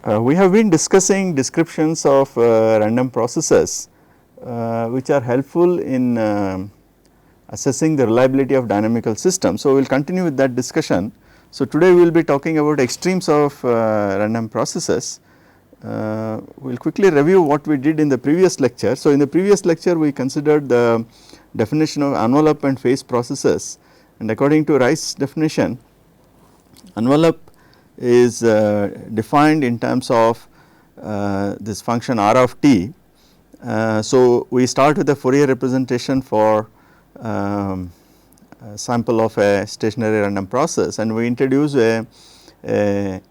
We have been discussing descriptions of random processes which are helpful in assessing the reliability of dynamical systems. So, we will continue with that discussion. So, today we will be talking about extremes of random processes. We will quickly review what we did in the previous lecture. So, in the previous lecture we considered the definition of envelope and phase processes, and according to Rice's definition, envelope is defined in terms of this function r of t. So, we start with a Fourier representation for a sample of a stationary random process, and we introduce a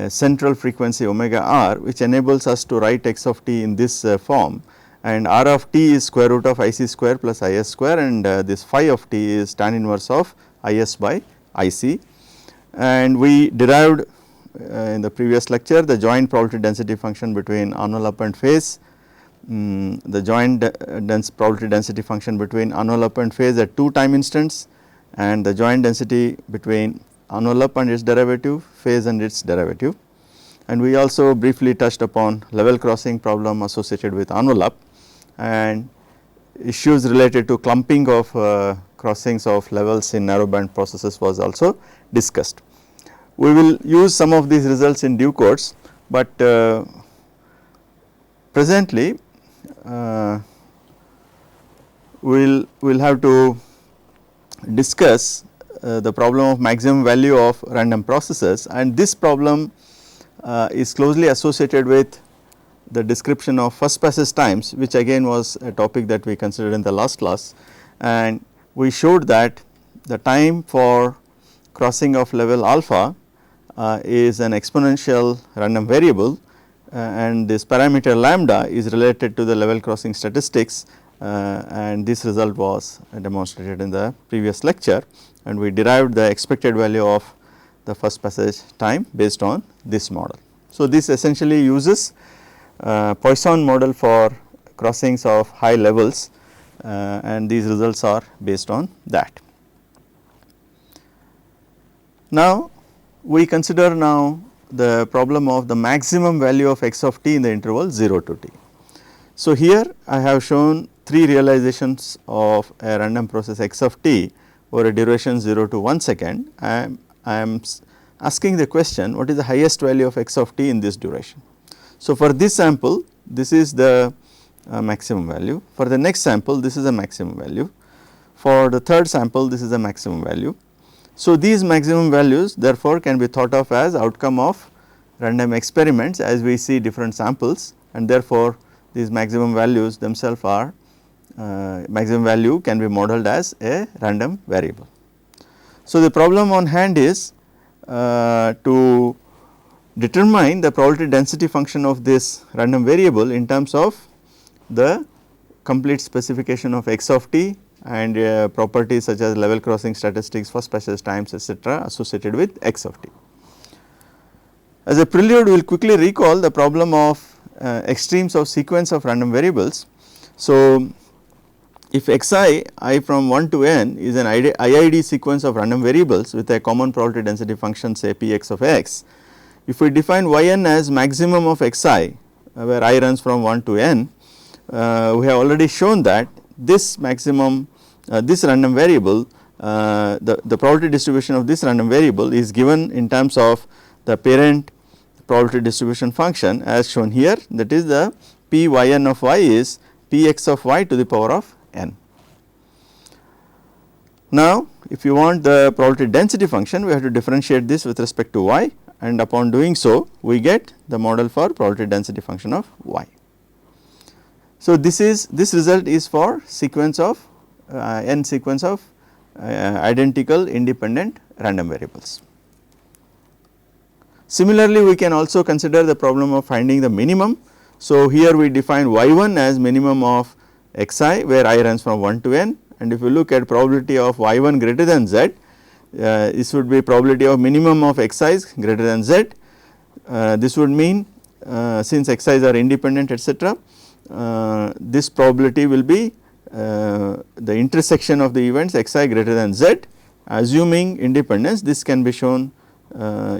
central frequency omega r, which enables us to write x of t in this form, and r of t is square root of ic square plus is square, and this phi of t is tan inverse of is by ic. And we derived in the previous lecture the joint probability density function between envelope and phase, the joint probability density function between envelope and phase at 2 time instants, and the joint density between envelope and its derivative, phase and its derivative. And we also briefly touched upon level crossing problem associated with envelope, and issues related to clumping of crossings of levels in narrowband processes was also discussed. We will use some of these results in due course, but presently we will have to discuss the problem of maximum value of random processes, and this problem is closely associated with the description of first passage times, which again was a topic that we considered in the last class, and we showed that the time for crossing of level alpha is an exponential random variable, and this parameter lambda is related to the level crossing statistics, and this result was demonstrated in the previous lecture, and we derived the expected value of the first passage time based on this model. So, this essentially uses Poisson model for crossings of high levels, and these results are based on that. Now, we consider now the problem of the maximum value of x of t in the interval 0 to t. So, here I have shown 3 realizations of a random process x of t over a duration 0 to 1 second. I am asking the question, what is the highest value of x of t in this duration. So, for this sample this is the maximum value, for the next sample this is a maximum value, for the third sample this is a maximum value. So, these maximum values therefore can be thought of as outcome of random experiments as we see different samples, and therefore, these maximum values themselves are maximum value can be modeled as a random variable. So, the problem on hand is to determine the probability density function of this random variable in terms of the complete specification of x of t and properties such as level crossing statistics, first passage times, etc., associated with x of t. As a prelude, we will quickly recall the problem of extremes of sequence of random variables. So, if xi I from 1 to n is an IID sequence of random variables with a common probability density function, say px of x, if we define yn as maximum of xi where I runs from 1 to n, we have already shown that this maximum this random variable, the probability distribution of this random variable is given in terms of the parent probability distribution function as shown here, that is the p yn of y is px of y to the power of n. Now, if you want the probability density function, we have to differentiate this with respect to y, and upon doing so we get the model for probability density function of y. So, this result is for sequence of n sequence of identical independent random variables. Similarly, we can also consider the problem of finding the minimum. So, here we define y1 as minimum of xi where I runs from 1 to n, and if you look at probability of y1 greater than z, this would be probability of minimum of xi's greater than z. This would mean since xi's are independent, etc., this probability will be the intersection of the events xi greater than z. Assuming independence, this can be shown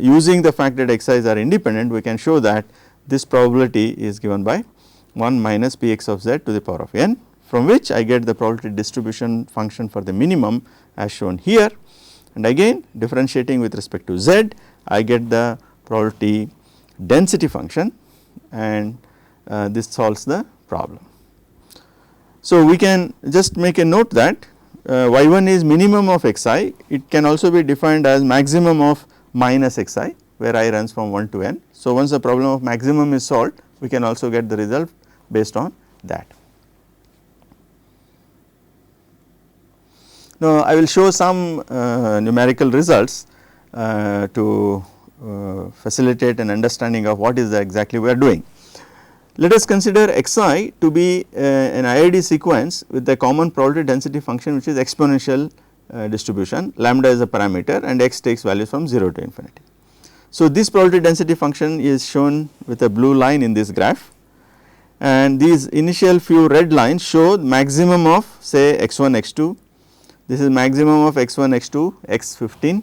using the fact that xi's are independent, we can show that this probability is given by 1 minus px of z to the power of n, from which I get the probability distribution function for the minimum as shown here, and again differentiating with respect to z, I get the probability density function, and this solves the problem. So, we can just make a note that y1 is minimum of xi, it can also be defined as maximum of minus xi, where I runs from 1 to n. So, once the problem of maximum is solved, we can also get the result based on that. Now, I will show some numerical results to facilitate an understanding of what is exactly we are doing. Let us consider xi to be an IID sequence with the common probability density function, which is exponential distribution, lambda is a parameter and x takes values from 0 to infinity. So, this probability density function is shown with a blue line in this graph, and these initial few red lines show maximum of say x1 x2, this is maximum of x1 x2 x15,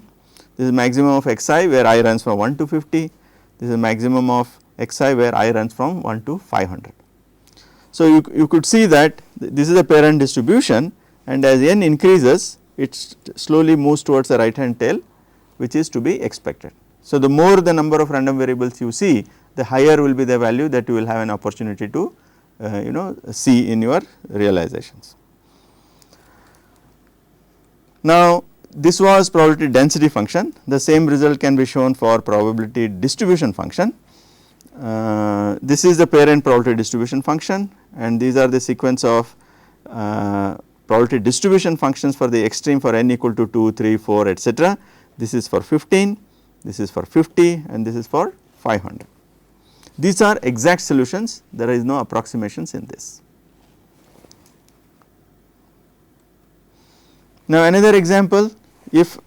this is maximum of xi where I runs from 1 to 50, this is maximum of xi where I runs from 1 to 500. So, you could see that this is a parent distribution, and as n increases it slowly moves towards the right hand tail, which is to be expected. So, the more the number of random variables you see, the higher will be the value that you will have an opportunity to see in your realizations. Now, this was probability density function, the same result can be shown for probability distribution function. This is the parent probability distribution function, and these are the sequence of probability distribution functions for the extreme for n equal to 2, 3, 4 etc. This is for 15, this is for 50 and this is for 500. These are exact solutions, there is no approximations in this. Now, another example, if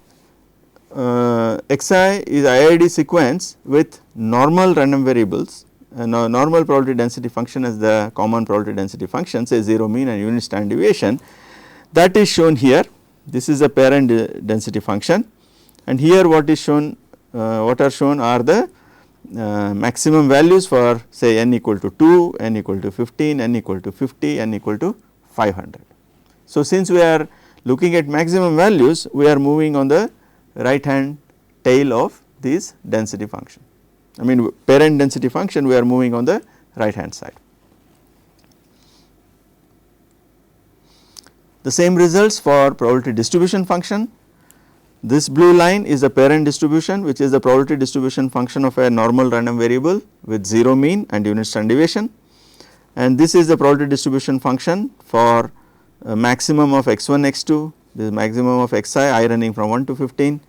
xi is IID sequence with normal random variables, normal probability density function as the common probability density function, say 0 mean and unit standard deviation, that is shown here. This is a parent density function, and here what is shown, what are shown are the maximum values for say n equal to 2, n equal to 15, n equal to 50, n equal to 500. So, since we are looking at maximum values, we are moving on the right hand tail of this density function. I mean parent density function, we are moving on the right hand side. The same results for probability distribution function. This blue line is a parent distribution, which is the probability distribution function of a normal random variable with 0 mean and unit standard deviation, and this is the probability distribution function for maximum of x1 x2, this is maximum of xi I running from 1 to 15,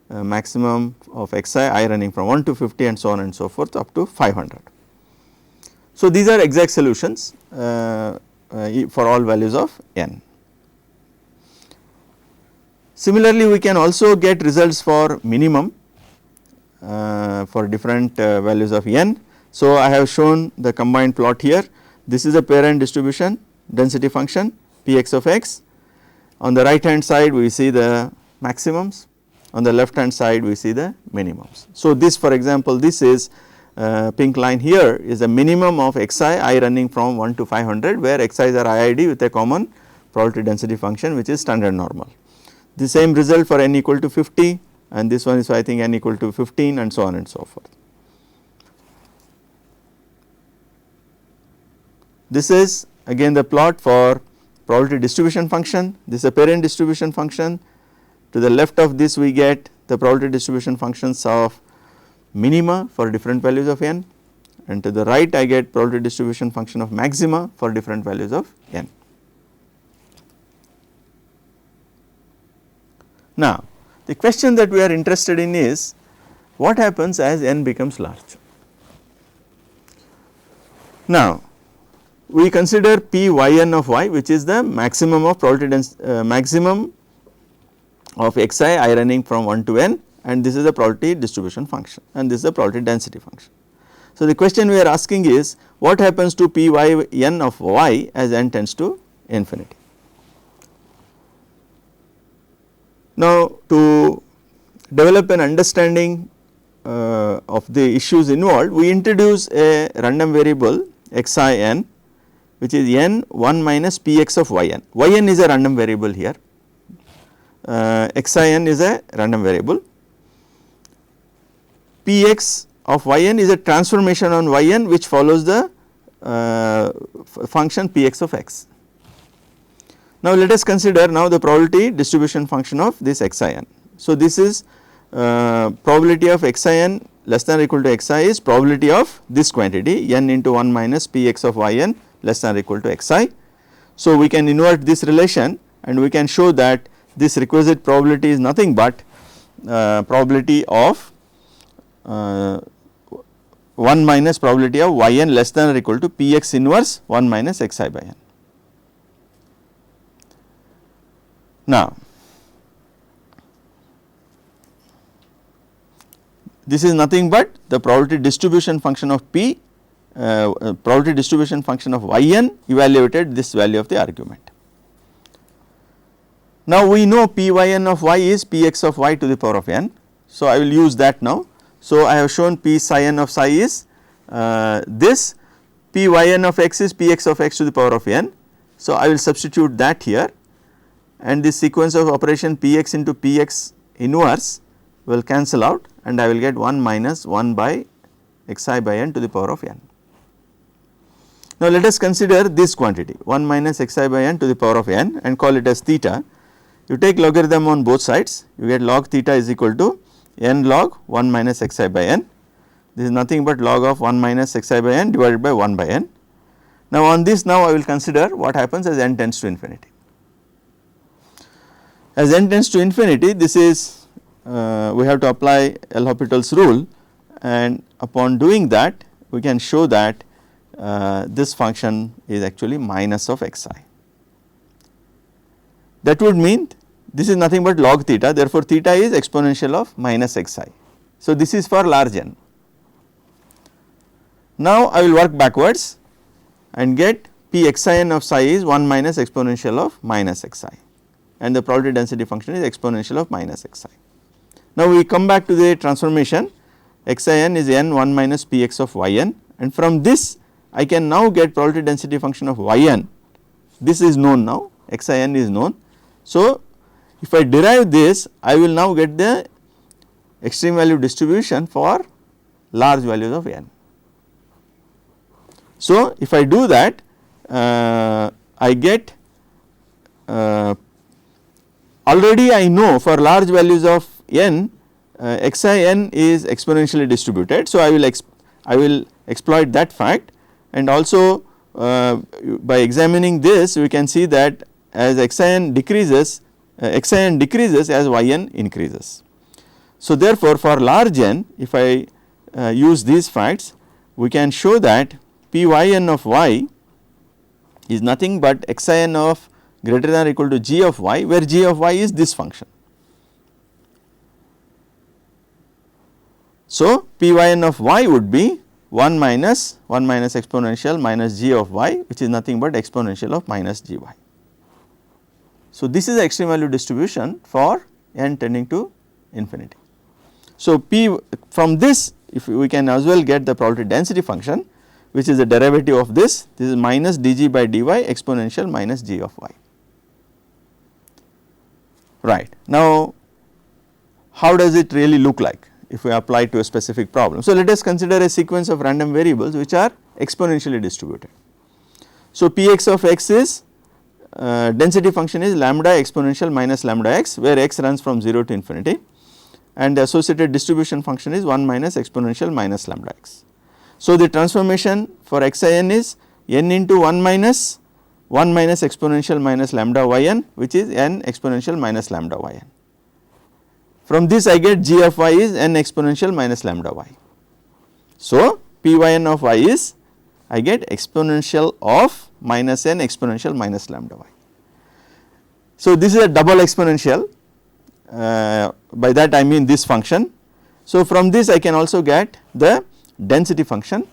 maximum of xi I running from 1 to 50 and so on and so forth up to 500. So, these are exact solutions for all values of n. Similarly, we can also get results for minimum for different values of n. So, I have shown the combined plot here. This is a parent distribution density function Px of x. On the right hand side we see the maximums, on the left hand side we see the minimums. So, this for example, this is pink line here is a minimum of xi I running from 1 to 500, where xi's are IID with a common probability density function which is standard normal. The same result for n equal to 50, and this one is I think n equal to 15 and so on and so forth. This is again the plot for probability distribution function. This is a parent distribution function. To the left of this we get the probability distribution functions of minima for different values of n, and to the right I get probability distribution function of maxima for different values of n. Now, the question that we are interested in is what happens as n becomes large. Now, we consider p yn of y, which is the maximum of probability maximum of xi I running from 1 to n, and this is the probability distribution function and this is the probability density function. So, the question we are asking is what happens to p y n of y as n tends to infinity. Now, to develop an understanding of the issues involved, we introduce a random variable xin, which is n 1 minus px of yn. Yn is a random variable here, xin is a random variable, px of yn is a transformation on yn which follows the function px of x. Now let us consider now the probability distribution function of this xin. So this is probability of xin less than or equal to xi is probability of this quantity n into 1 minus px of yn less than or equal to xi. So we can invert this relation and we can show that this requisite probability is nothing but probability of 1 minus probability of yn less than or equal to px inverse 1 minus xi by n. Now this is nothing but the probability distribution function of p, probability distribution function of yn evaluated this value of the argument. Now we know pyn of y is px of y to the power of n. So I will use that now. So I have shown p psi n of psi is this, pyn of x is px of x to the power of n. So I will substitute that here, and this sequence of operation px into px inverse will cancel out and I will get 1 minus 1 by xi by n to the power of n. Now let us consider this quantity 1 minus xi by n to the power of n and call it as theta. You take logarithm on both sides, you get log theta is equal to n log 1 minus xi by n. This is nothing but log of 1 minus xi by n divided by 1 by n. Now on this now I will consider what happens as n tends to infinity. As n tends to infinity, this is we have to apply L'Hopital's rule, and upon doing that we can show that this function is actually minus of xi. That would mean this is nothing but log theta, therefore theta is exponential of minus xi. So this is for large n. Now I will work backwards and get p xin of psi is 1 minus exponential of minus xi, and the probability density function is exponential of minus xi. Now we come back to the transformation, xin is n 1 minus px of yn, and from this I can now get probability density function of yn. This is known now, xin is known. So if I derive this, I will now get the extreme value distribution for large values of n. So if I do that, I get already I know for large values of n, xin is exponentially distributed. So I will exploit that fact, and also by examining this we can see that as xin decreases as yn increases. So therefore for large n, if I use these facts, we can show that pyn of y is nothing but xin of greater than or equal to g of y, where g of y is this function. So pyn of y would be 1 minus exponential minus g of y, which is nothing but exponential of minus gy. So this is the extreme value distribution for n tending to infinity. So p from this, if we can as well get the probability density function, which is the derivative of this is minus dg by dy exponential minus g of y. Right. Now how does it really look like if we apply to a specific problem? So let us consider a sequence of random variables which are exponentially distributed. So px of x is density function is lambda exponential minus lambda x, where x runs from 0 to infinity, and the associated distribution function is 1 minus exponential minus lambda x. So the transformation for xin is n into 1 minus exponential minus lambda yn, which is n exponential minus lambda yn. From this I get g of y is n exponential minus lambda y. So pyn of y is I get exponential of minus n exponential minus lambda y. So this is a double exponential, by that I mean this function. So from this I can also get the density function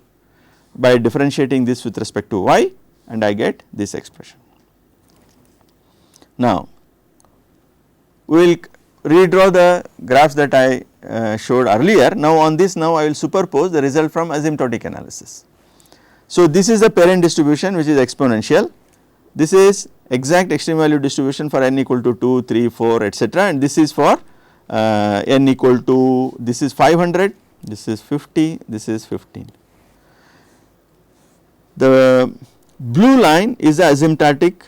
by differentiating this with respect to y, and I get this expression. Now we will redraw the graphs that I showed earlier. Now on this, now I will superpose the result from asymptotic analysis. So this is the parent distribution which is exponential. This is exact extreme value distribution for n equal to 2, 3, 4 etc., and this is for n equal to, this is 500, this is 50, this is 15. The blue line is the asymptotic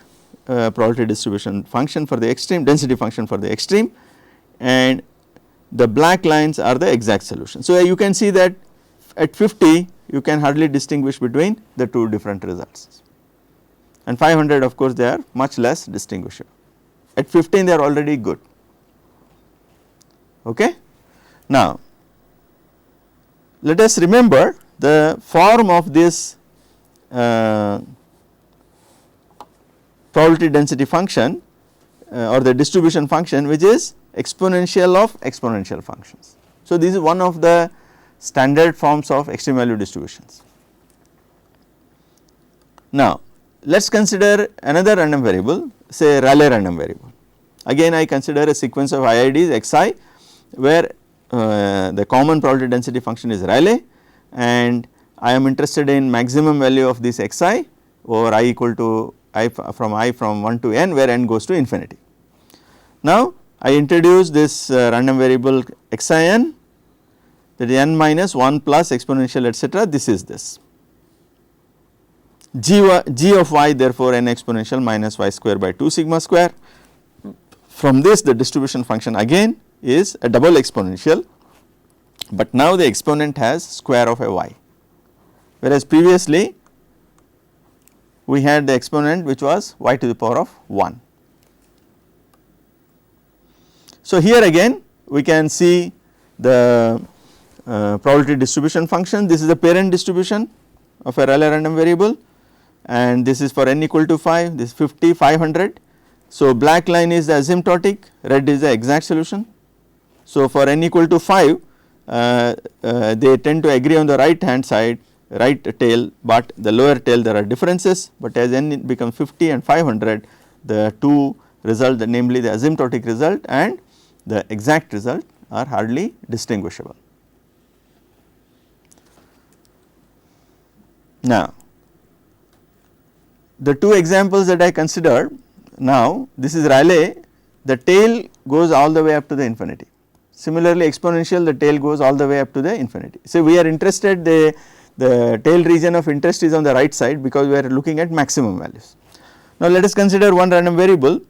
probability distribution function for the extreme, density function for the extreme, and the black lines are the exact solution. So you can see that at 50 you can hardly distinguish between the two different results, and 500 of course they are much less distinguishable. At 15 they are already good. Okay. Now let us remember the form of this probability density function or the distribution function, which is exponential of exponential functions. So this is one of the standard forms of extreme value distributions. Now let us consider another random variable, say Rayleigh random variable. Again I consider a sequence of IIDs xi where the common probability density function is Rayleigh, and I am interested in maximum value of this xi over I equal to I from 1 to n, where n goes to infinity. Now I introduce this random variable xin, that is n minus 1 plus exponential etc. This is this g of y, therefore n exponential minus y square by 2 sigma square. From this the distribution function again is a double exponential, but now the exponent has square of a y, whereas previously we had the exponent which was y to the power of 1. So here again we can see the probability distribution function. This is the parent distribution of a Rayleigh random variable, and this is for n equal to 5, this 50, 500. So black line is the asymptotic, red is the exact solution. So for n equal to 5 they tend to agree on the right hand side, right tail, but the lower tail there are differences, but as n becomes 50 and 500 the two result, namely the asymptotic result and the exact result, are hardly distinguishable. Now the two examples that I considered, now this is Rayleigh, the tail goes all the way up to the infinity. Similarly exponential, the tail goes all the way up to the infinity. So we are interested, the tail region of interest is on the right side because we are looking at maximum values. Now let us consider one random variable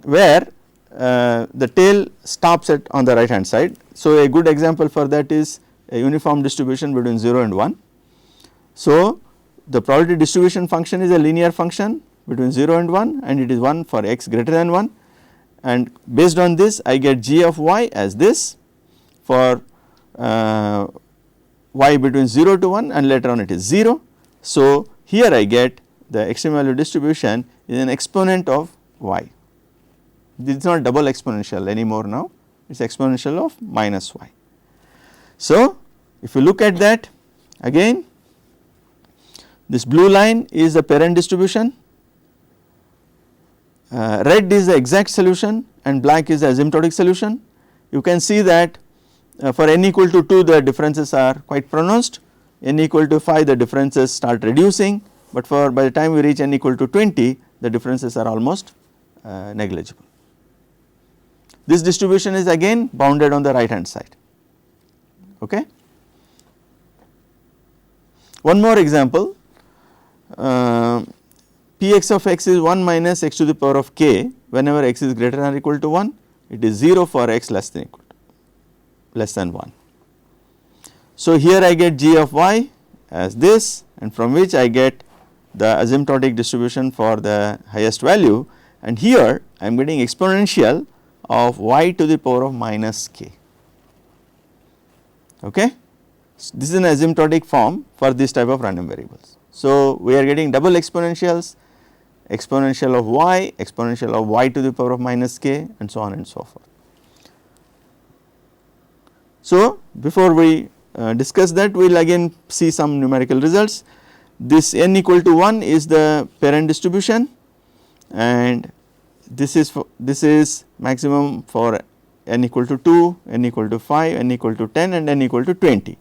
where the tail stops at on the right hand side. So a good example for that is a uniform distribution between 0 and 1. So the probability distribution function is a linear function between 0 and 1, and it is 1 for x greater than 1, and based on this I get g of y as this for y between 0 to 1, and later on it is 0. So here I get the extreme value distribution is an exponent of y. This is not double exponential anymore now, it is exponential of minus y. So if you look at that again, this blue line is the parent distribution, red is the exact solution and black is the asymptotic solution. You can see that for n equal to 2 the differences are quite pronounced, n equal to 5 the differences start reducing, but for by the time we reach n equal to 20 the differences are almost negligible. This distribution is again bounded on the right hand side. Okay. One more example, Px of x is 1 minus x to the power of k whenever x is greater than or equal to 1, it is 0 for x less than 1. So here I get g of y as this, and from which I get the asymptotic distribution for the highest value, and here I am getting exponential of y to the power of minus k. Okay. So this is an asymptotic form for this type of random variables. So we are getting double exponentials, exponential of y to the power of minus k, and so on and so forth. So before we discuss that, we will again see some numerical results. This n equal to 1 is the parent distribution, and this is maximum for n equal to 2, n equal to 5, n equal to 10 and n equal to 20.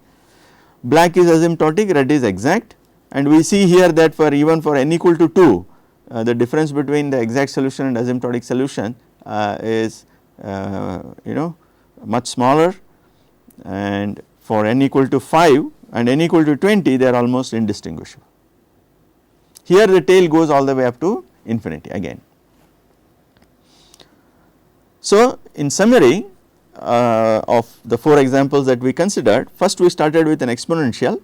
Black is asymptotic, red is exact, and we see here that for even for n equal to 2, the difference between the exact solution and asymptotic solution is much smaller, and for n equal to 5 and n equal to 20 they are almost indistinguishable. Here the tail goes all the way up to infinity again. So, in summary of the 4 examples that we considered, first we started with an exponential,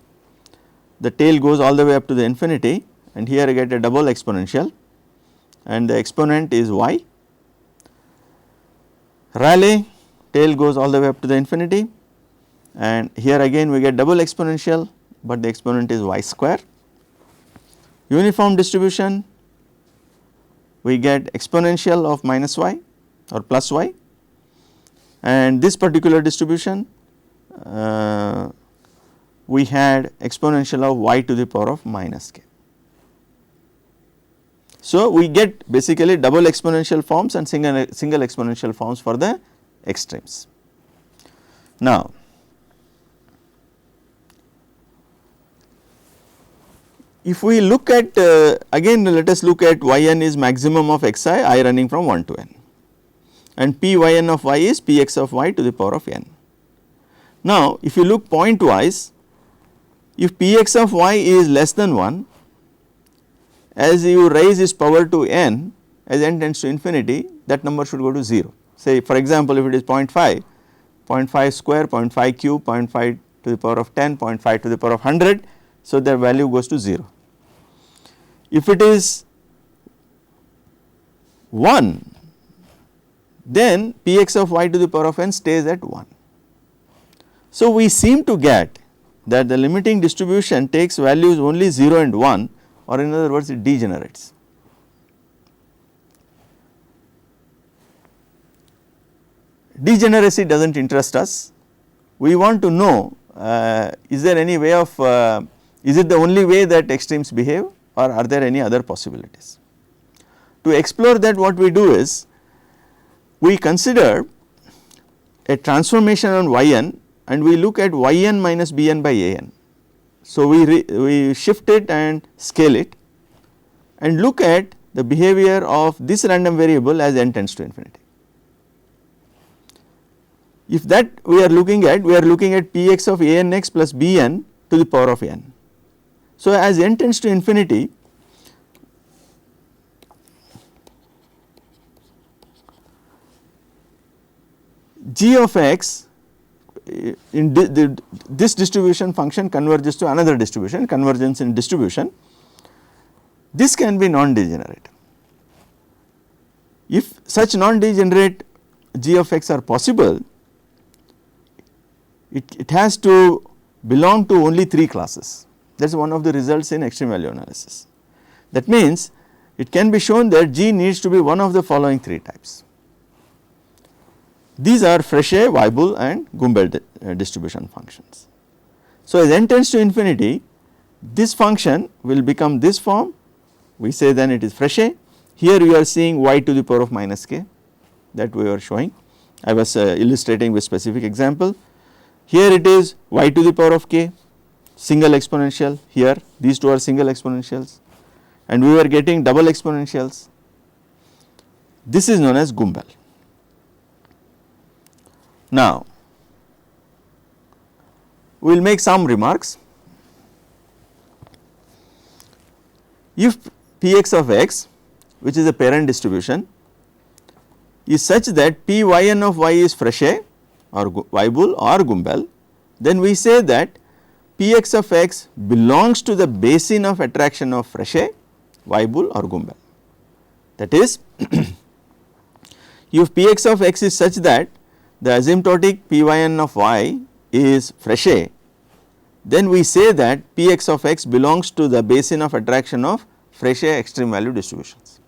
the tail goes all the way up to the infinity, and here I get a double exponential and the exponent is y. Rayleigh, tail goes all the way up to the infinity, and here again we get double exponential, but the exponent is y square. Uniform distribution, we get exponential of minus y or plus y, and this particular distribution we had exponential of y to the power of minus k. So, we get basically double exponential forms and single exponential forms for the extremes. Now, if we look at again let us look at yn is maximum of xi, I running from 1 to n, and pyn of y is px of y to the power of n. Now, if you look point wise, if px of y is less than 1, as you raise its power to n, as n tends to infinity, that number should go to 0. Say for example, if it is 0.5, 0.5 square, 0.5 cube, 0.5 to the power of 10, 0.5 to the power of 100, so their value goes to 0. If it is 1, then px of y to the power of n stays at 1. So, we seem to get that the limiting distribution takes values only 0 and 1, or in other words it degenerates. Degeneracy does not interest us. We want to know is there any way of is it the only way that extremes behave, or are there any other possibilities. To explore that, what we do is we consider a transformation on yn and we look at yn minus bn by an. So, we shift it and scale it and look at the behavior of this random variable as n tends to infinity. If that we are looking at px of anx plus bn to the power of n. So, as n tends to infinity, g of x in this distribution function converges to another distribution, convergence in distribution, this can be non-degenerate. If such non-degenerate g of x are possible, it has to belong to only 3 classes. That is one of the results in extreme value analysis. That means, it can be shown that g needs to be one of the following 3 types. These are Frechet, Weibull and Gumbel distribution functions. So, as n tends to infinity, this function will become this form, we say then it is Frechet. Here you are seeing y to the power of minus k, that we were showing. I was illustrating with specific example. Here it is y to the power of k, single exponential, here these two are single exponentials, and we were getting double exponentials. This is known as Gumbel. Now, we will make some remarks. If px of x, which is a parent distribution, is such that pyn of y is Frechet or Weibull or Gumbel, then we say that px of x belongs to the basin of attraction of Frechet, Weibull or Gumbel. That is, if px of x is such that the asymptotic pyn of y is Frechet, then we say that px of x belongs to the basin of attraction of Frechet extreme value distributions.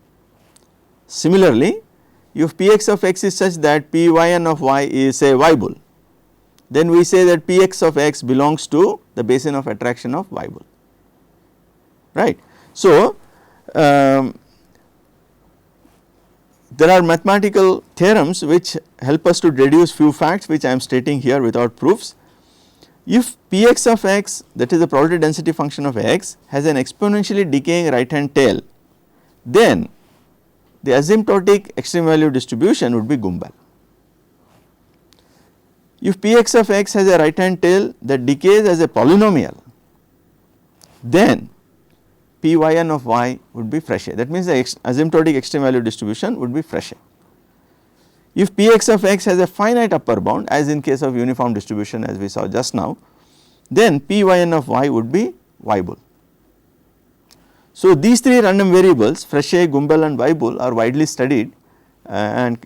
Similarly, if px of x is such that pyn of y is say Weibull, then we say that px of x belongs to the basin of attraction of Weibull, right. So, there are mathematical theorems which help us to deduce few facts which I am stating here without proofs. If Px of x, that is the probability density function of x, has an exponentially decaying right hand tail, then the asymptotic extreme value distribution would be Gumbel. If Px of x has a right hand tail that decays as a polynomial, then Pyn of y would be Frechet, that means the asymptotic extreme value distribution would be Frechet. If Px of x has a finite upper bound, as in case of uniform distribution as we saw just now, then Pyn of y would be Weibel. So, these three random variables Frechet, Gumbel and Weibel are widely studied and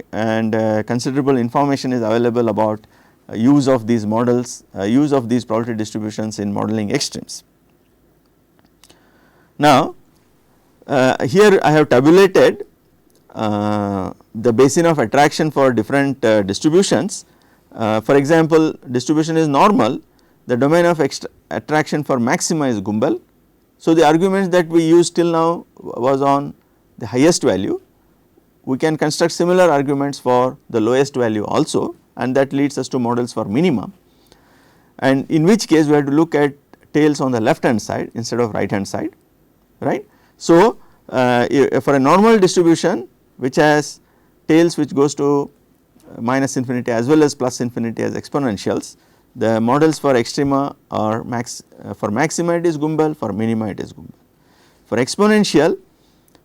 considerable information is available about use of these models, use of these probability distributions in modeling extremes. Now, here I have tabulated the basin of attraction for different distributions. For example, distribution is normal, the domain of attraction for maxima is Gumbel. So, the arguments that we used till now was on the highest value. We can construct similar arguments for the lowest value also, and that leads us to models for minima, and in which case we have to look at tails on the left hand side instead of right hand side, right. So, for a normal distribution which has tails which goes to minus infinity as well as plus infinity as exponentials, the models for extrema are for maxima it is Gumbel, for minima it is Gumbel. For exponential,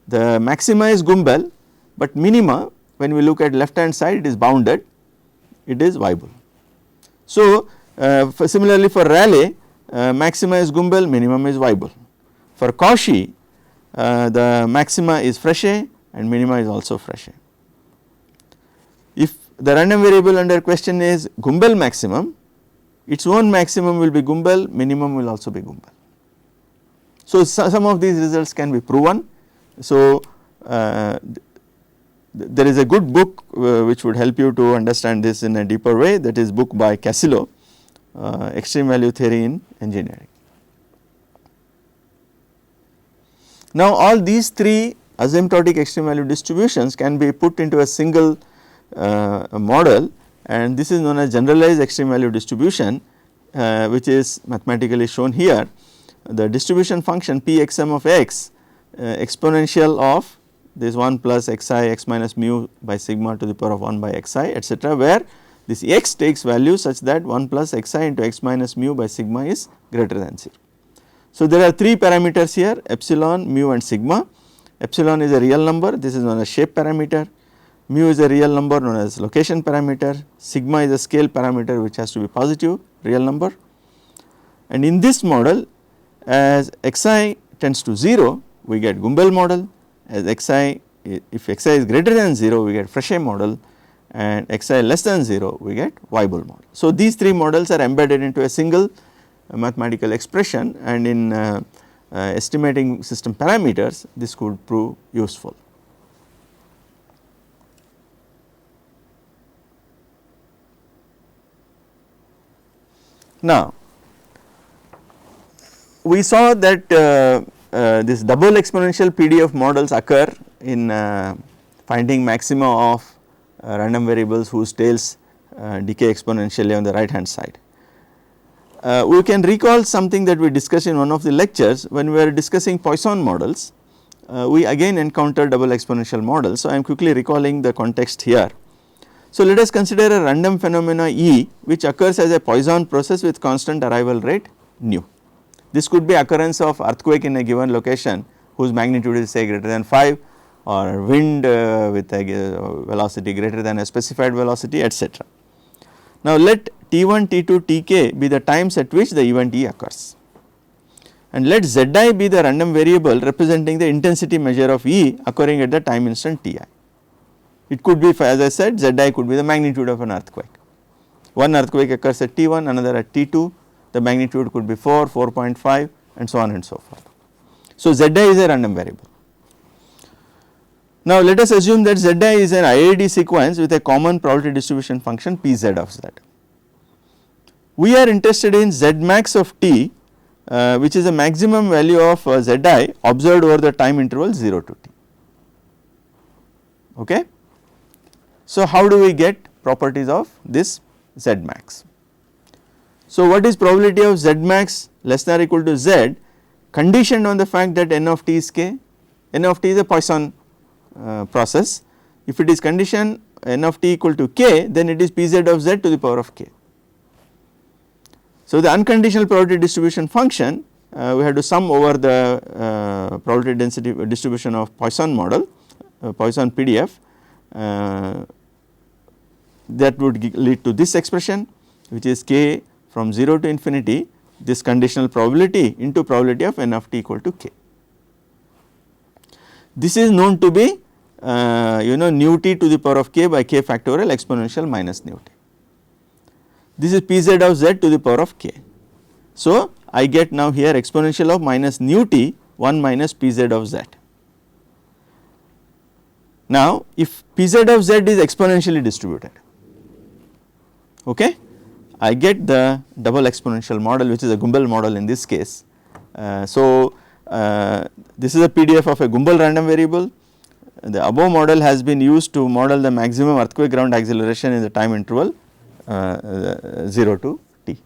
the maxima is Gumbel, but minima when we look at left hand side it is bounded, it is Weibel. So, similarly for Rayleigh, maxima is Gumbel, minimum is Weibel. For Cauchy, the maxima is Frechet and minima is also Frechet. If the random variable under question is Gumbel maximum, its own maximum will be Gumbel, minimum will also be Gumbel. So, some of these results can be proven. So, there is a good book which would help you to understand this in a deeper way, that is book by Casillo, Extreme Value Theory in Engineering. Now, all these three asymptotic extreme value distributions can be put into a single model, and this is known as generalized extreme value distribution, which is mathematically shown here. The distribution function Pxm of x exponential of this 1 plus xi x minus mu by sigma to the power of 1 by xi etc., where this x takes value such that 1 plus xi into x minus mu by sigma is greater than 0. So, there are three parameters here, epsilon, mu and sigma. Epsilon is a real number, this is known as shape parameter. Mu is a real number known as location parameter, sigma is a scale parameter which has to be positive real number. And in this model, as xi tends to 0, we get Gumbel model, as xi, if xi is greater than 0, we get Frechet model, and xi less than 0, we get Weibel model. So, these three models are embedded into a single mathematical expression, and in estimating system parameters, this could prove useful. Now, we saw that this double exponential PDF models occur in finding maxima of random variables whose tails decay exponentially on the right hand side. We can recall something that we discussed in one of the lectures when we were discussing Poisson models. We again encountered double exponential models. So, I am quickly recalling the context here. So, let us consider a random phenomena E which occurs as a Poisson process with constant arrival rate nu. This could be occurrence of earthquake in a given location whose magnitude is say greater than 5, or wind with a velocity greater than a specified velocity, etc. Now, let T1, T2, Tk be the times at which the event E occurs, and let Zi be the random variable representing the intensity measure of E occurring at the time instant Ti. It could be, as I said, Zi could be the magnitude of an earthquake. One earthquake occurs at T1, another at T2, the magnitude could be 4, 4.5 and so on and so forth. So, Zi is a random variable. Now, let us assume that Zi is an IID sequence with a common probability distribution function Pz of Z. We are interested in Z max of T, which is a maximum value of Zi observed over the time interval 0 to T. Okay. So, how do we get properties of this Z max? So, what is probability of Z max less than or equal to Z conditioned on the fact that n of t is k? N of t is a Poisson process. If it is conditioned n of t equal to k, then it is Pz of z to the power of k. So, the unconditional probability distribution function we have to sum over the probability density distribution of Poisson model, Poisson PDF, that would lead to this expression, which is k from 0 to infinity, this conditional probability into probability of n of t equal to k. This is known to be nu t to the power of k by k factorial exponential minus nu t. This is Pz of z to the power of k. So, I get now here exponential of minus nu t 1 minus Pz of z. Now, if Pz of z is exponentially distributed, okay, I get the double exponential model, which is a Gumbel model in this case. This is a PDF of a Gumbel random variable. The above model has been used to model the maximum earthquake ground acceleration in the time interval 0 to t.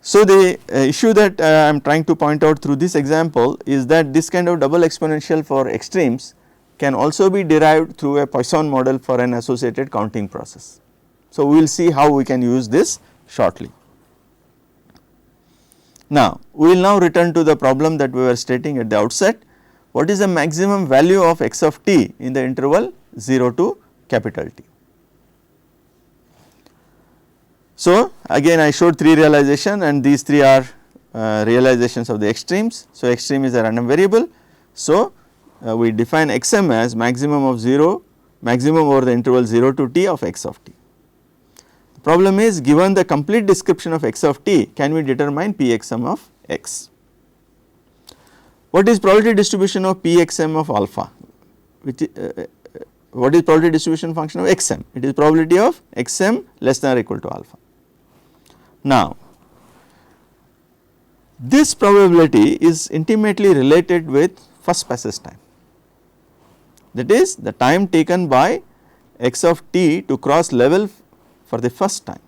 So, the issue that I am trying to point out through this example is that this kind of double exponential for extremes can also be derived through a Poisson model for an associated counting process. So, we will see how we can use this shortly. Now, we will now return to the problem that we were stating at the outset. What is the maximum value of x of t in the interval 0 to capital T? So, again I showed 3 realization, and these 3 are realizations of the extremes. So, extreme is a random variable. So, we define xm as maximum of 0, maximum over the interval 0 to t of x of t. The problem is, given the complete description of x of t, can we determine pxm of x? What is probability distribution of pxm of alpha? Which what is probability distribution function of xm? It is probability of xm less than or equal to alpha. Now, this probability is intimately related with first passage time, that is the time taken by x of t to cross level for the first time.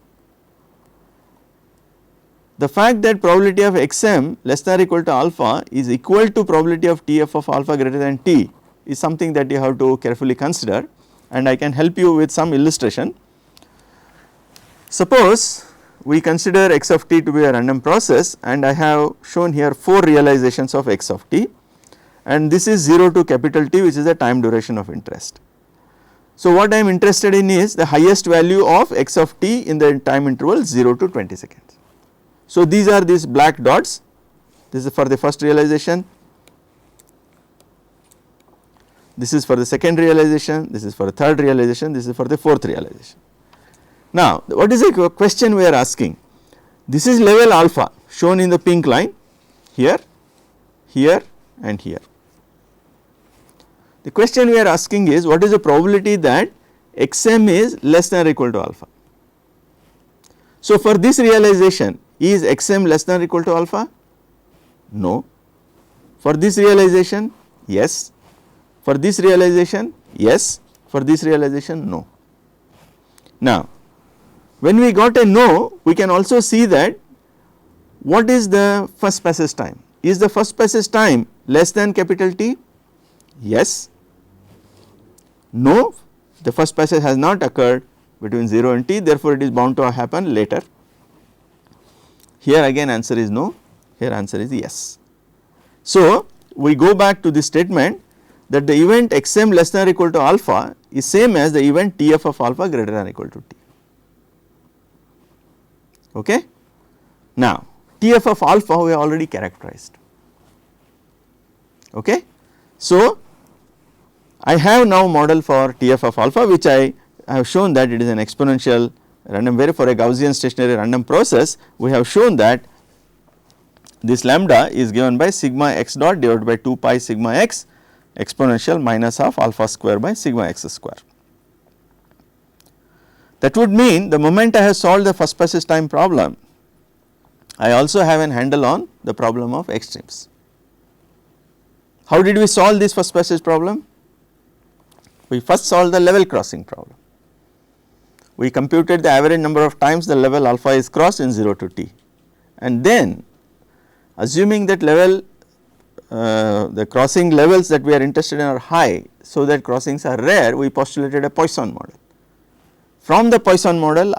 The fact that probability of xm less than or equal to alpha is equal to probability of tf of alpha greater than t is something that you have to carefully consider, and I can help you with some illustration. Suppose we consider x of t to be a random process, and I have shown here 4 realizations of x of t, and this is 0 to capital T, which is the time duration of interest. So, what I am interested in is the highest value of x of t in the time interval 0 to 20 seconds. So, these are these black dots, this is for the first realization, this is for the second realization, this is for the third realization, this is for the fourth realization. Now, what is the question we are asking? This is level alpha shown in the pink line here, here and here. The question we are asking is, what is the probability that xm is less than or equal to alpha? So, for this realization, is xm less than or equal to alpha? No. For this realization, yes. For this realization, yes. For this realization, no. Now, when we got a no, we can also see that what is the first passage time? Is the first passage time less than capital T? Yes. No, the first passage has not occurred between 0 and t, therefore, it is bound to happen later. Here again answer is no, here answer is yes. So, we go back to the statement that the event xm less than or equal to alpha is same as the event tf of alpha greater than or equal to t. Okay. Now, tf of alpha we have already characterized. Okay. So, I have now model for tf of alpha, which I have shown that it is an exponential random variable for a Gaussian stationary random process. We have shown that this lambda is given by sigma x dot divided by 2 pi sigma x exponential minus half alpha square by sigma x square. That would mean the moment I have solved the first passage time problem, I also have an handle on the problem of extremes. How did we solve this first passage problem? We first solved the level crossing problem. We computed the average number of times the level alpha is crossed in 0 to t, and then assuming that level the crossing levels that we are interested in are high, so that crossings are rare, we postulated a Poisson model. From the Poisson model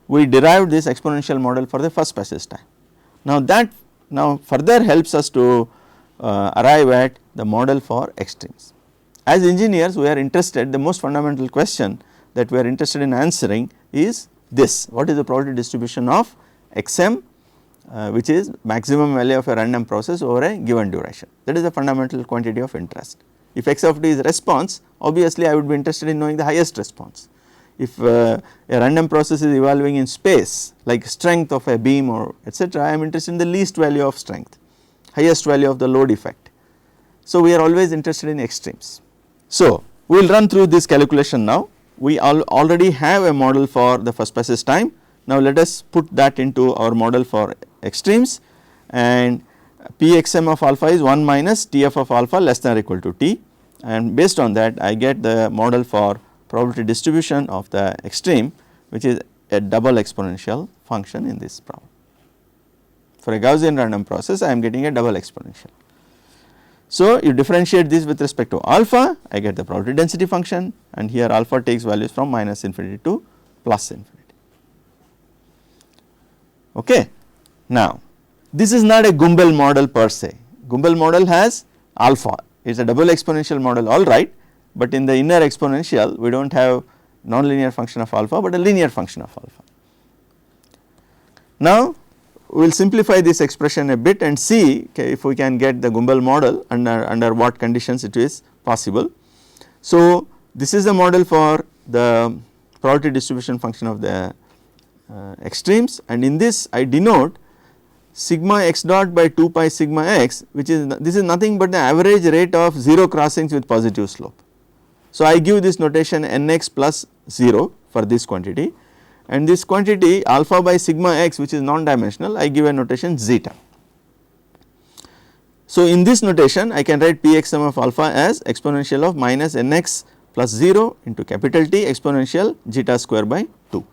we derived this exponential model for the first passage time. Now that further helps us to arrive at the model for extremes. As engineers, we are interested, the most fundamental question that we are interested in answering is this: what is the probability distribution of xm, which is maximum value of a random process over a given duration. That is the fundamental quantity of interest. If x of t is response, obviously I would be interested in knowing the highest response. If a random process is evolving in space, like strength of a beam or etc., I am interested in the least value of strength, highest value of the load effect. So we are always interested in extremes. So we will run through this calculation now. We already have a model for the first passage time. Now let us put that into our model for extremes, and Pxm of alpha is 1 minus Tf of alpha less than or equal to t, and based on that I get the model for probability distribution of the extreme, which is a double exponential function in this problem. For a Gaussian random process I am getting a double exponential. So you differentiate this with respect to alpha, I get the probability density function, and here alpha takes values from minus infinity to plus infinity. Okay. Now this is not a Gumbel model per se. Gumbel model has alpha, it is a double exponential model, all right, but in the inner exponential we do not have nonlinear function of alpha, but a linear function of alpha. Now we will simplify this expression a bit and see if we can get the Gumbel model under what conditions it is possible. So this is the model for the probability distribution function of the extremes, and in this I denote sigma x dot by 2 pi sigma x, which is this is nothing but the average rate of 0 crossings with positive slope. So I give this notation nx plus 0 for this quantity, and this quantity alpha by sigma x, which is non-dimensional, I give a notation zeta. So in this notation I can write Pxm of alpha as exponential of minus nx plus 0 into capital T exponential zeta square by 2.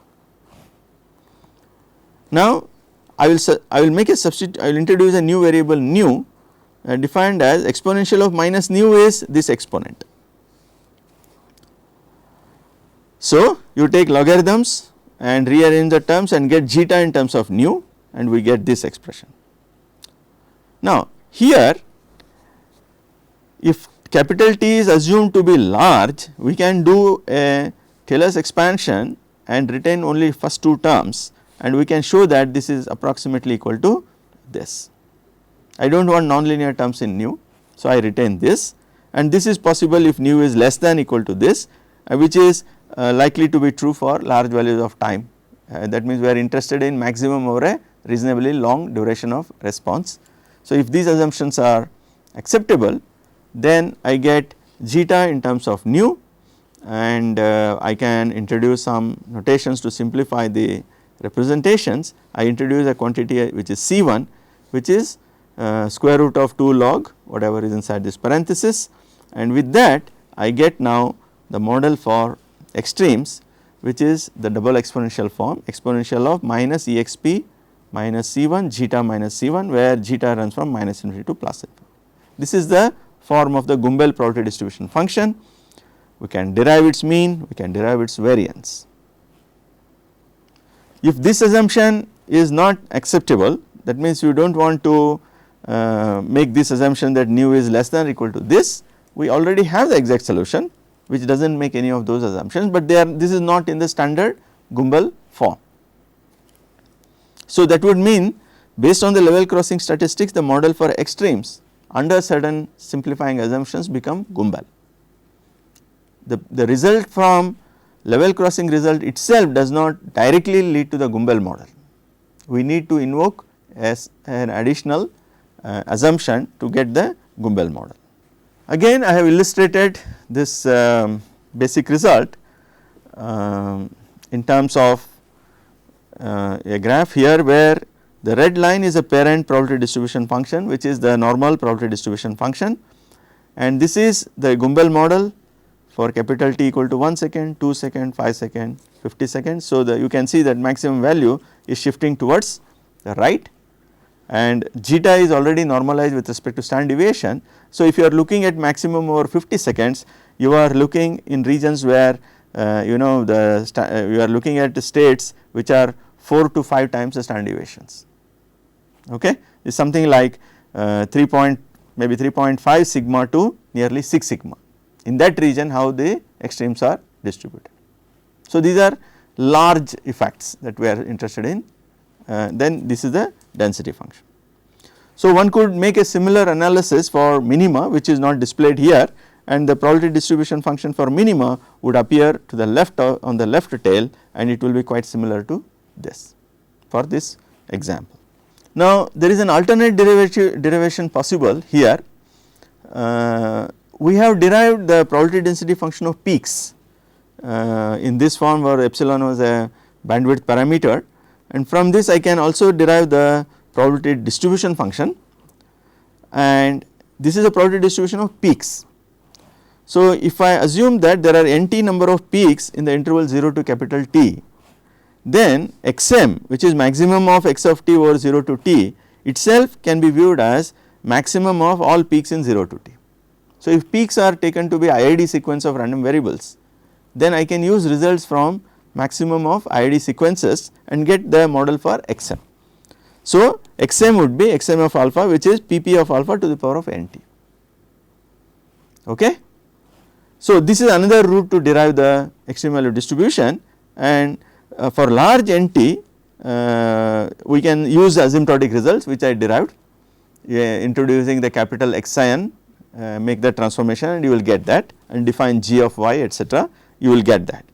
Now I will make a substitute, I will introduce a new variable nu defined as exponential of minus nu is this exponent. So you take logarithms and rearrange the terms and get zeta in terms of nu, and we get this expression. Now here if capital T is assumed to be large, we can do a Taylor's expansion and retain only first two terms, and we can show that this is approximately equal to this. I do not want nonlinear terms in nu, so I retain this, and this is possible if nu is less than equal to this, which is likely to be true for large values of time. That means we are interested in maximum over a reasonably long duration of response. So if these assumptions are acceptable, then I get zeta in terms of nu, and I can introduce some notations to simplify the representations. I introduce a quantity which is C1, which is square root of 2 log whatever is inside this parenthesis, and with that I get now the model for extremes, which is the double exponential form, exponential of minus exp minus C1 zeta minus C1, where zeta runs from minus infinity to plus infinity. This is the form of the Gumbel probability distribution function. We can derive its mean, we can derive its variance. If this assumption is not acceptable, that means you do not want to make this assumption that nu is less than or equal to this, we already have the exact solution which does not make any of those assumptions, but this is not in the standard Gumbel form. So that would mean based on the level crossing statistics, the model for extremes under certain simplifying assumptions become Gumbel. The result from level crossing result itself does not directly lead to the Gumbel model. We need to invoke as an additional assumption to get the Gumbel model. Again I have illustrated this basic result in terms of a graph here, where the red line is a parent probability distribution function, which is the normal probability distribution function, and this is the Gumbel model for capital T equal to 1 second, 2 second, 5 second, 50 seconds. So, you can see that maximum value is shifting towards the right, and zeta is already normalized with respect to standard deviation. So, if you are looking at maximum over 50 seconds, you are looking in regions where you know you are looking at states which are 4 to 5 times the standard deviations. Okay, it is something like maybe 3.5 sigma to nearly 6 sigma. In that region, how the extremes are distributed. So, these are large effects that we are interested in. Then this is the density function. So, one could make a similar analysis for minima, which is not displayed here, and the probability distribution function for minima would appear to the left on the left tail, and it will be quite similar to this for this example. Now, there is an alternate derivation possible here. We have derived the probability density function of peaks in this form where epsilon was a bandwidth parameter, and from this I can also derive the probability distribution function, and this is a probability distribution of peaks. So, if I assume that there are n t number of peaks in the interval 0 to capital T, then xm, which is maximum of x of t over 0 to t, itself can be viewed as maximum of all peaks in 0 to t. So, if peaks are taken to be IID sequence of random variables, then I can use results from maximum of IID sequences and get the model for xm. So, xm would be xm of alpha, which is pp of alpha to the power of nt. Okay. So, this is another route to derive the extreme value distribution, and for large nt we can use asymptotic results which I derived introducing the capital Xn, make the transformation and you will get that, and define g of y etc., you will get that.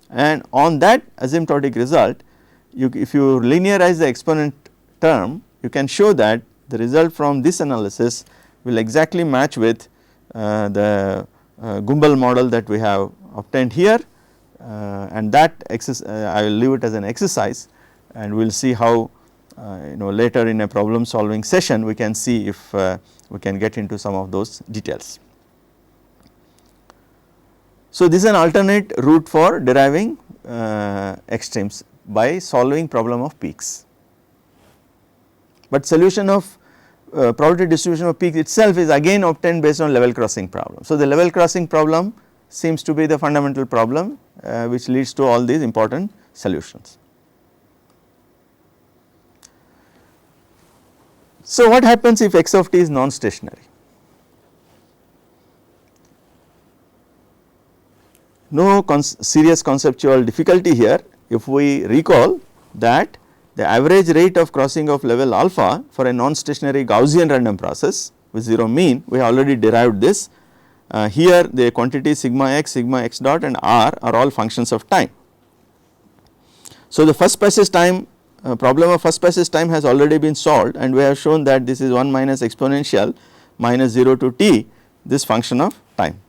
And on that asymptotic result, if you linearize the exponent term, you can show that the result from this analysis will exactly match with the Gumbel model that we have obtained here, and that I will leave it as an exercise, and we will see how later in a problem solving session we can see if we can get into some of those details. So, this is an alternate route for deriving extremes by solving problem of peaks, but solution of probability distribution of peaks itself is again obtained based on level crossing problem. So, the level crossing problem seems to be the fundamental problem which leads to all these important solutions. So, what happens if x of t is non-stationary? No serious conceptual difficulty here if we recall that the average rate of crossing of level alpha for a non-stationary Gaussian random process with 0 mean, we have already derived this. Here the quantities sigma x dot and r are all functions of time. So, the first passage time problem of first passage time has already been solved, and we have shown that this is 1 minus exponential minus 0 to t, this function of time.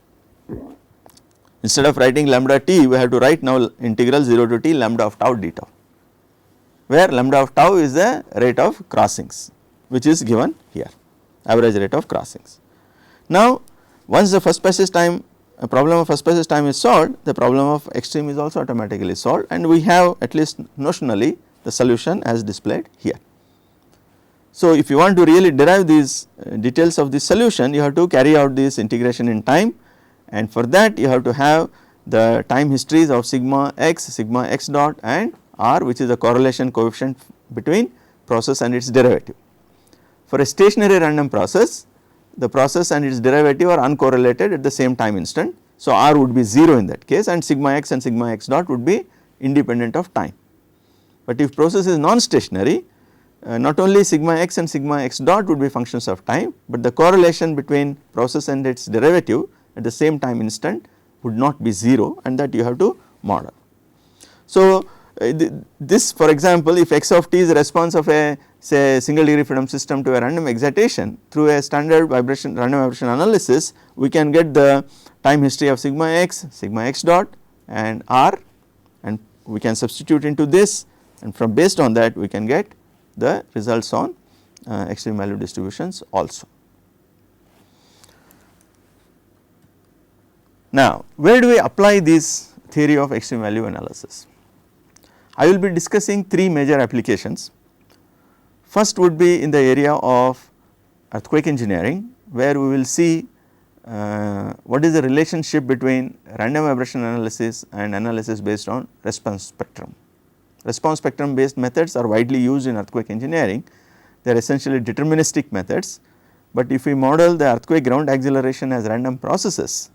Instead of writing lambda t, we have to write now integral 0 to t lambda of tau d tau, where lambda of tau is the rate of crossings which is given here, average rate of crossings. Now, once the first passage time problem of first passage time is solved, the problem of extreme is also automatically solved, and we have at least notionally the solution as displayed here. So, if you want to really derive these details of this solution, you have to carry out this integration in time, and for that you have to have the time histories of sigma x dot and r, which is the correlation coefficient between process and its derivative. For a stationary random process, the process and its derivative are uncorrelated at the same time instant. So, r would be 0 in that case, and sigma x dot would be independent of time. But if process is non-stationary, not only sigma x and sigma x dot would be functions of time, but the correlation between process and its derivative at the same time instant would not be 0, and that you have to model. So, this for example, if x of t is a response of a say single degree freedom system to a random excitation through a standard random vibration analysis, we can get the time history of sigma x dot and r, and we can substitute into this, and from based on that we can get the results on extreme value distributions also. Now, where do we apply this theory of extreme value analysis? I will be discussing three major applications. First would be in the area of earthquake engineering, where we will see what is the relationship between random vibration analysis and analysis based on response spectrum. Response spectrum based methods are widely used in earthquake engineering. They are essentially deterministic methods, but if we model the earthquake ground acceleration as random processes,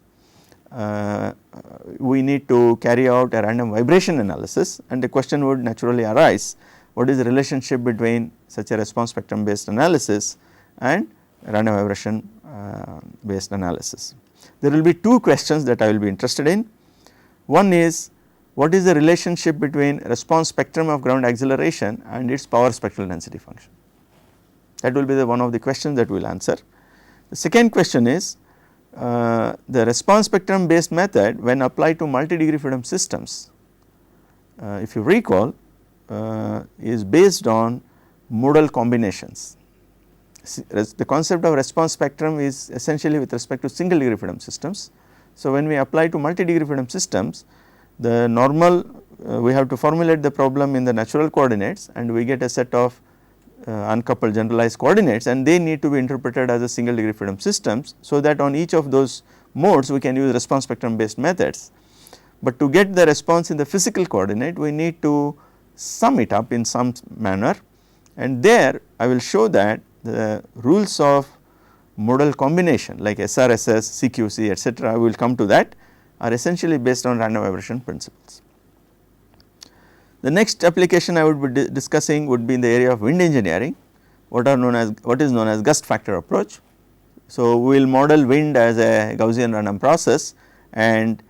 we need to carry out a random vibration analysis, and the question would naturally arise, what is the relationship between such a response spectrum based analysis and random vibration based analysis. There will be two questions that I will be interested in. One is, what is the relationship between response spectrum of ground acceleration and its power spectral density function? That will be the one of the questions that we will answer. The second question is, the response spectrum based method when applied to multi-degree freedom systems, if you recall, is based on modal combinations. The concept of response spectrum is essentially with respect to single degree freedom systems. So, when we apply to multi-degree freedom systems, the normal we have to formulate the problem in the natural coordinates, and we get a set of uncoupled generalized coordinates, and they need to be interpreted as a single degree freedom systems. So, that on each of those modes we can use response spectrum based methods, but to get the response in the physical coordinate we need to sum it up in some manner, and there I will show that the rules of modal combination like SRSS, CQC etc., we will come to that, are essentially based on random vibration principles. The next application I would be discussing would be in the area of wind engineering, what is known as gust factor approach. So, we will model wind as a Gaussian random process and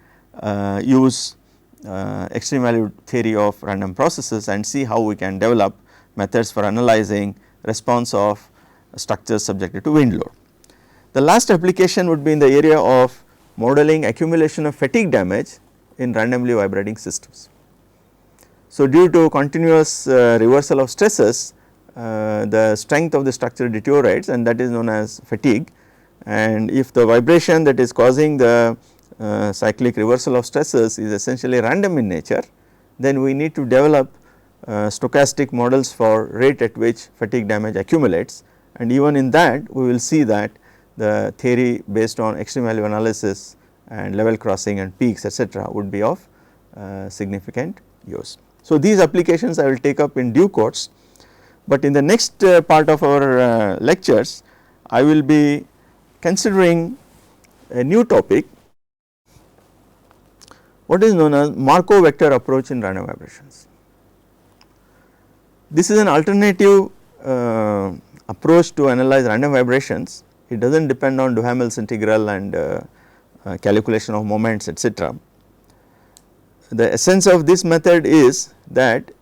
use extreme value theory of random processes and see how we can develop methods for analyzing response of structures subjected to wind load. The last application would be in the area of modeling accumulation of fatigue damage in randomly vibrating systems. So, due to continuous reversal of stresses, the strength of the structure deteriorates, and that is known as fatigue, and if the vibration that is causing the cyclic reversal of stresses is essentially random in nature, then we need to develop stochastic models for rate at which fatigue damage accumulates, and even in that we will see that the theory based on extreme value analysis and level crossing and peaks etc., would be of significant use. So, these applications I will take up in due course, but in the next part of our lectures I will be considering a new topic, what is known as Markov vector approach in random vibrations. This is an alternative approach to analyze random vibrations. It does not depend on Duhamel's integral and calculation of moments etc. The essence of this method is that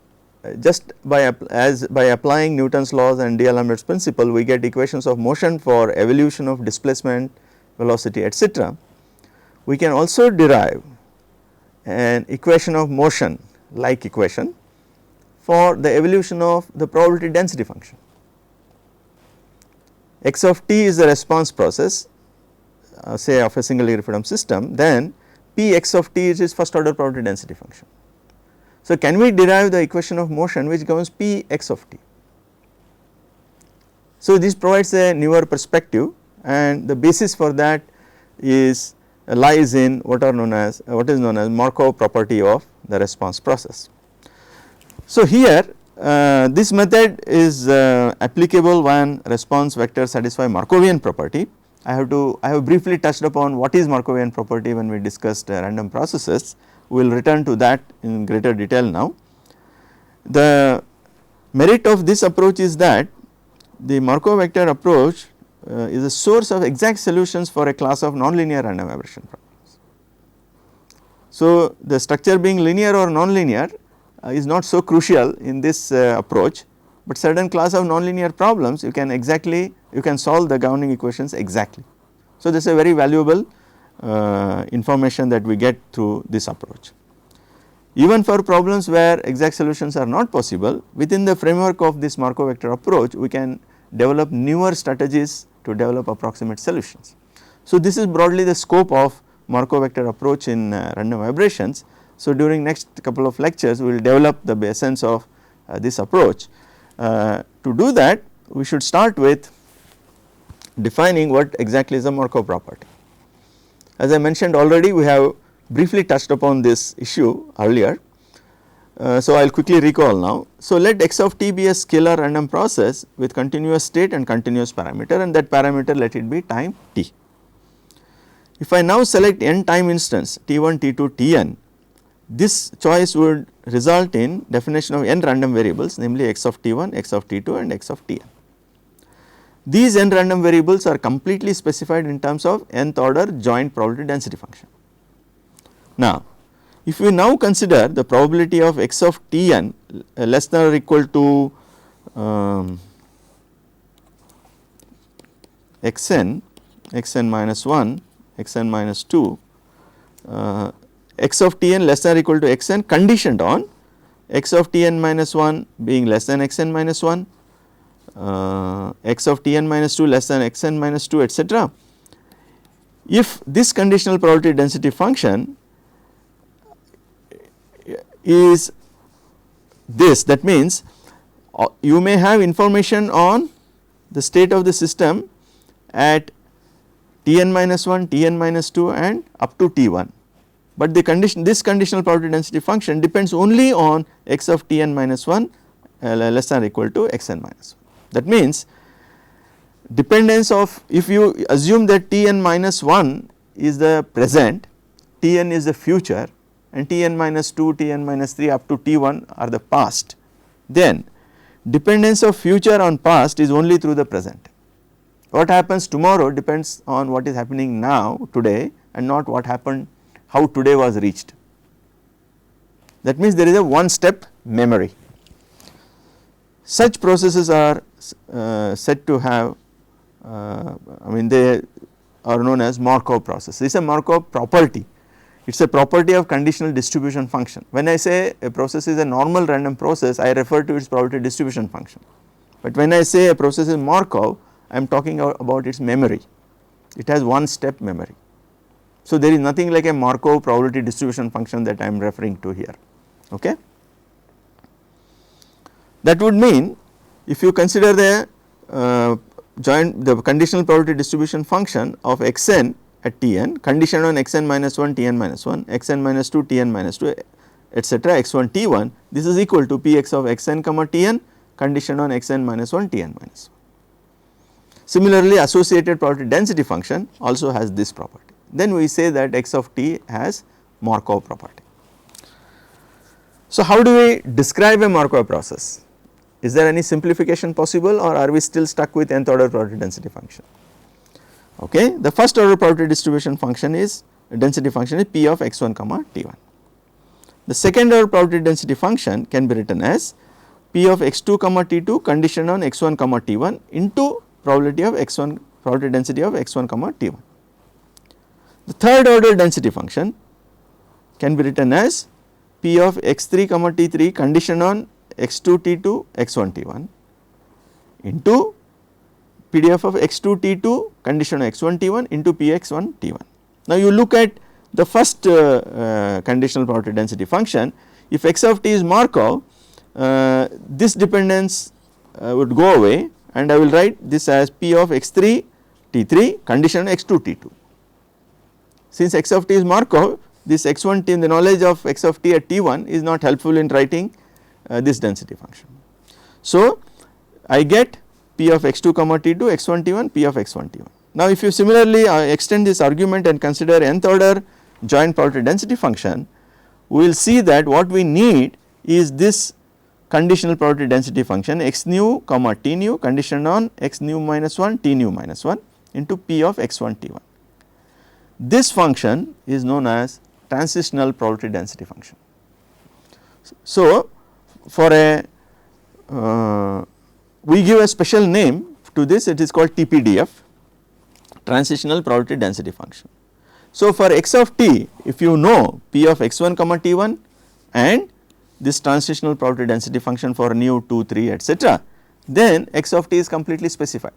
just by applying Newton's laws and D'Alembert's principle, we get equations of motion for evolution of displacement, velocity etc. We can also derive an equation of motion like equation for the evolution of the probability density function. X of t is the response process say of a single degree freedom system, then P x of t is its first order probability density function. So, can we derive the equation of motion which governs P x of t? So, this provides a newer perspective, and the basis for that is lies in what is known as Markov property of the response process. So, here this method is applicable when response vectors satisfy Markovian property. I have briefly touched upon what is Markovian property when we discussed random processes. We will return to that in greater detail now. The merit of this approach is that the Markov vector approach is a source of exact solutions for a class of nonlinear random vibration problems. So, the structure being linear or nonlinear is not so crucial in this approach, but certain class of nonlinear problems you can solve the governing equations exactly. So, this is a very valuable information that we get through this approach. Even for problems where exact solutions are not possible, within the framework of this Markov vector approach we can develop newer strategies to develop approximate solutions. So, this is broadly the scope of Markov vector approach in random vibrations. So, during next couple of lectures we will develop the essence of this approach. To do that, we should start with defining what exactly is a Markov property. As I mentioned already, we have briefly touched upon this issue earlier. So, I will quickly recall now. So, let x of t be a scalar random process with continuous state and continuous parameter, and that parameter let it be time t. If I now select n time instance t1, t2, tn, this choice would result in definition of n random variables, namely x of t1, x of t2 and x of tn. These n random variables are completely specified in terms of nth order joint probability density function. Now, if we now consider the probability of x of tn less than or equal to xn, xn minus 1, xn minus 2, x of tn less than or equal to xn conditioned on x of tn minus 1 being less than xn minus 1, x of tn minus 2 less than xn minus 2, etc. If this conditional probability density function is this, that means you may have information on the state of the system at Tn minus 1, Tn minus 2 and up to T1, but the condition, this conditional probability density function depends only on x of Tn minus 1 less than or equal to xn minus 1. That means dependence of, if you assume that Tn minus 1 is the present, Tn is the future and Tn minus 2, Tn minus 3 up to T1 are the past, then dependence of future on past is only through the present. What happens tomorrow depends on what is happening now today and not what happened, how today was reached. That means there is a one step memory. Such processes are said to have they are known as Markov process. This is a Markov property. It is a property of conditional distribution function. When I say a process is a normal random process, I refer to its probability distribution function, but when I say a process is Markov, I am talking about its memory. It has one step memory. So, there is nothing like a Markov probability distribution function that I am referring to here. Okay. That would mean if you consider the the conditional probability distribution function of xn at Tn conditioned on xn minus 1, Tn minus 1, xn minus 2, Tn minus 2, etc. x1 T1, this is equal to Px of xn comma Tn conditioned on xn minus 1, Tn minus 1. Similarly, associated probability density function also has this property. Then we say that x of t has Markov property. So, how do we describe a Markov process? Is there any simplification possible, or are we still stuck with nth order probability density function? Okay. The first order probability distribution function is density function is P of x1 comma T1. The second order probability density function can be written as P of x2 comma T2 conditioned on x1 comma T1 into probability of x1, probability density of x1 comma T1. The third order density function can be written as P of x3 comma T3 conditioned on x2 T2 x1 T1 into PDF of x2 T2 condition on x1 T1 into Px1 T1. Now, you look at the first conditional probability density function. If x of t is Markov, this dependence would go away, and I will write this as P of x3 T3 condition on x2 T2. Since x of t is Markov, this x1 t, the knowledge of x of t at T1 is not helpful in writing this density function. So, I get P of x2 comma T2 x1 T1 P of x1 T1. Now, if you similarly extend this argument and consider nth order joint probability density function, we will see that what we need is this conditional probability density function x nu comma t nu conditioned on x nu minus 1 t nu minus 1 into P of x1 T1. This function is known as transitional probability density function. So, for a we give a special name to this, it is called TPDF, transitional probability density function. So, for x of t, if you know P of x1 comma T1 and this transitional probability density function for nu 2, 3, etc., then x of t is completely specified,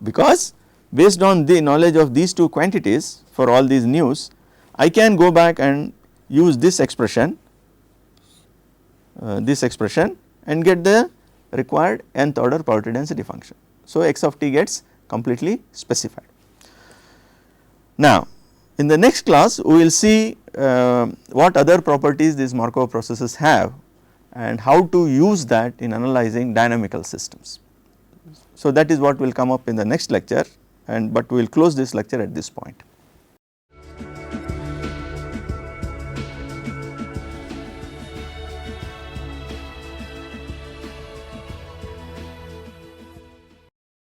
because based on the knowledge of these two quantities for all these news, I can go back and use this expression and get the required nth order probability density function. So, x of t gets completely specified. Now, in the next class we will see what other properties these Markov processes have and how to use that in analyzing dynamical systems. So, that is what will come up in the next lecture, but we will close this lecture at this point.